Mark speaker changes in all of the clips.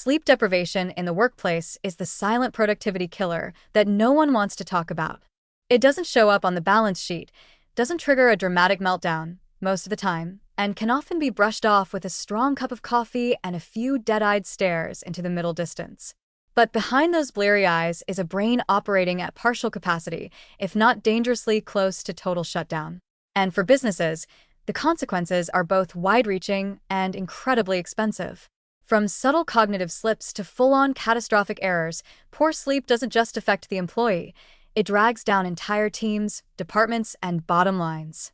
Speaker 1: Sleep deprivation in the workplace is the silent productivity killer that no one wants to talk about. It doesn't show up on the balance sheet, doesn't trigger a dramatic meltdown most of the time, and can often be brushed off with a strong cup of coffee and a few dead-eyed stares into the middle distance. But behind those bleary eyes is a brain operating at partial capacity, if not dangerously close to total shutdown. And for businesses, the consequences are both wide-reaching and incredibly expensive. From subtle cognitive slips to full-on catastrophic errors, poor sleep doesn't just affect the employee, it drags down entire teams, departments, and bottom lines.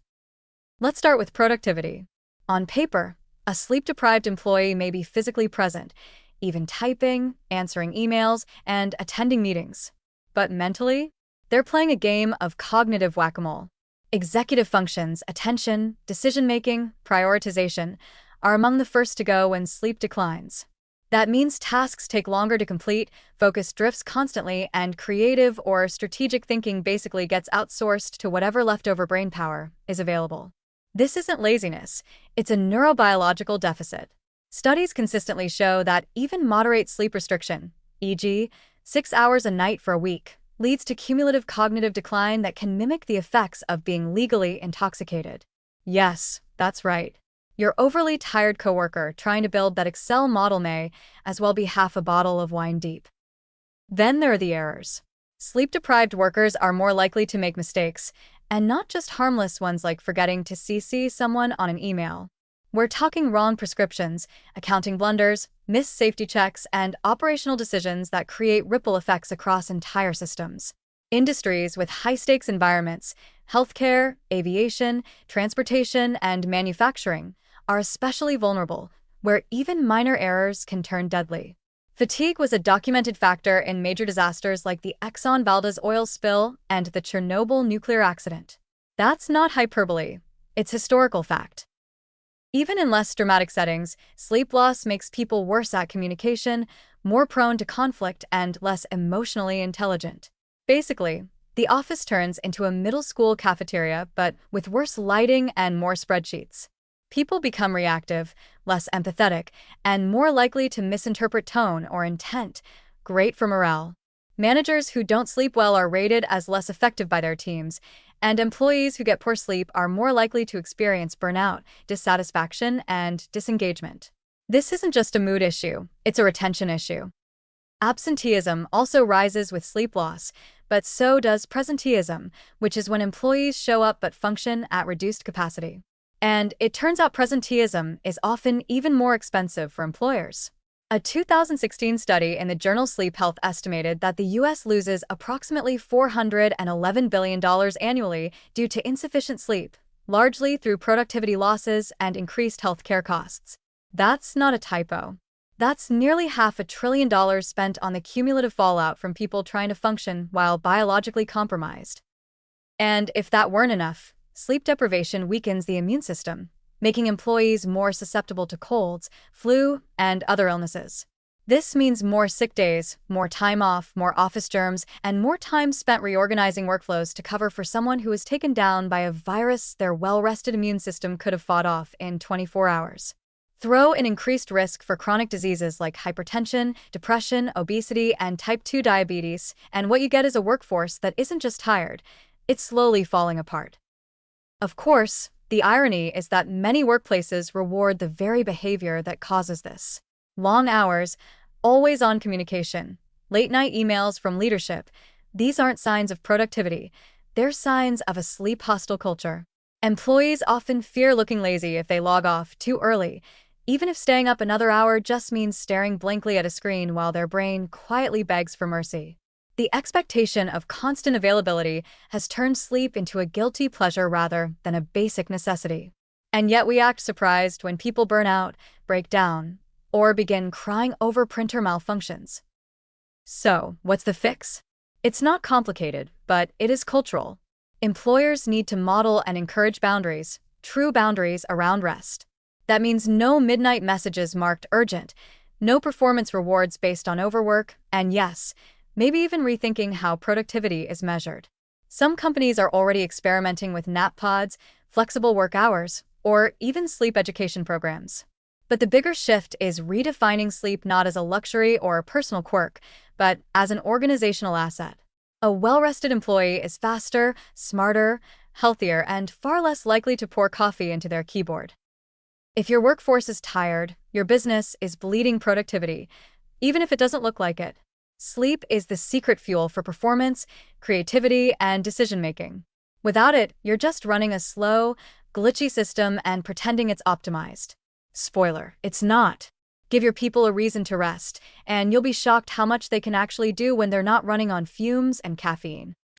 Speaker 1: Let's start with productivity. On paper, a sleep-deprived employee may be physically present, even typing, answering emails, and attending meetings. But mentally, they're playing a game of cognitive whack-a-mole. Executive functions, attention, decision-making, prioritization are among the first to go when sleep declines. That means tasks take longer to complete, focus drifts constantly, and creative or strategic thinking basically gets outsourced to whatever leftover brainpower is available. This isn't laziness, it's a neurobiological deficit. Studies consistently show that even moderate sleep restriction, e.g., 6 hours a night for a week, leads to cumulative cognitive decline that can mimic the effects of being legally intoxicated. Yes, that's right. Your overly tired coworker trying to build that Excel model may as well be half a bottle of wine deep. Then there are the errors. Sleep-deprived workers are more likely to make mistakes, and not just harmless ones like forgetting to CC someone on an email. We're talking wrong prescriptions, accounting blunders, missed safety checks, and operational decisions that create ripple effects across entire systems. Industries with high-stakes environments, healthcare, aviation, transportation, and manufacturing, are especially vulnerable, where even minor errors can turn deadly. Fatigue was a documented factor in major disasters like the Exxon Valdez oil spill and the Chernobyl nuclear accident. That's not hyperbole, it's historical fact. Even in less dramatic settings, sleep loss makes people worse at communication, more prone to conflict, and less emotionally intelligent. Basically, the office turns into a middle school cafeteria, but with worse lighting and more spreadsheets. People become reactive, less empathetic, and more likely to misinterpret tone or intent. Great for morale. Managers who don't sleep well are rated as less effective by their teams, and employees who get poor sleep are more likely to experience burnout, dissatisfaction, and disengagement. This isn't just a mood issue, it's a retention issue. Absenteeism also rises with sleep loss, but so does presenteeism, which is when employees show up but function at reduced capacity. And it turns out presenteeism is often even more expensive for employers. A 2016 study in the journal Sleep Health estimated that the U.S. loses approximately $411 billion annually due to insufficient sleep, largely through productivity losses and increased healthcare costs. That's not a typo. That's nearly $500 billion spent on the cumulative fallout from people trying to function while biologically compromised. And if that weren't enough, sleep deprivation weakens the immune system, making employees more susceptible to colds, flu, and other illnesses. This means more sick days, more time off, more office germs, and more time spent reorganizing workflows to cover for someone who is taken down by a virus their well-rested immune system could have fought off in 24 hours. Throw in increased risk for chronic diseases like hypertension, depression, obesity, and type 2 diabetes, and what you get is a workforce that isn't just tired, it's slowly falling apart. Of course, the irony is that many workplaces reward the very behavior that causes this. Long hours, always-on communication, late-night emails from leadership, these aren't signs of productivity, they're signs of a sleep-hostile culture. Employees often fear looking lazy if they log off too early, even if staying up another hour just means staring blankly at a screen while their brain quietly begs for mercy. The expectation of constant availability has turned sleep into a guilty pleasure rather than a basic necessity. And yet we act surprised when people burn out, break down, or begin crying over printer malfunctions. So, what's the fix? It's not complicated, but it is cultural. Employers need to model and encourage boundaries, true boundaries around rest. That means no midnight messages marked urgent, no performance rewards based on overwork, and yes, maybe even rethinking how productivity is measured. Some companies are already experimenting with nap pods, flexible work hours, or even sleep education programs. But the bigger shift is redefining sleep not as a luxury or a personal quirk, but as an organizational asset. A well-rested employee is faster, smarter, healthier, and far less likely to pour coffee into their keyboard. If your workforce is tired, your business is bleeding productivity, even if it doesn't look like it. Sleep is the secret fuel for performance, creativity, and decision-making. Without it, you're just running a slow, glitchy system and pretending it's optimized. Spoiler, it's not. Give your people a reason to rest, and you'll be shocked how much they can actually do when they're not running on fumes and caffeine.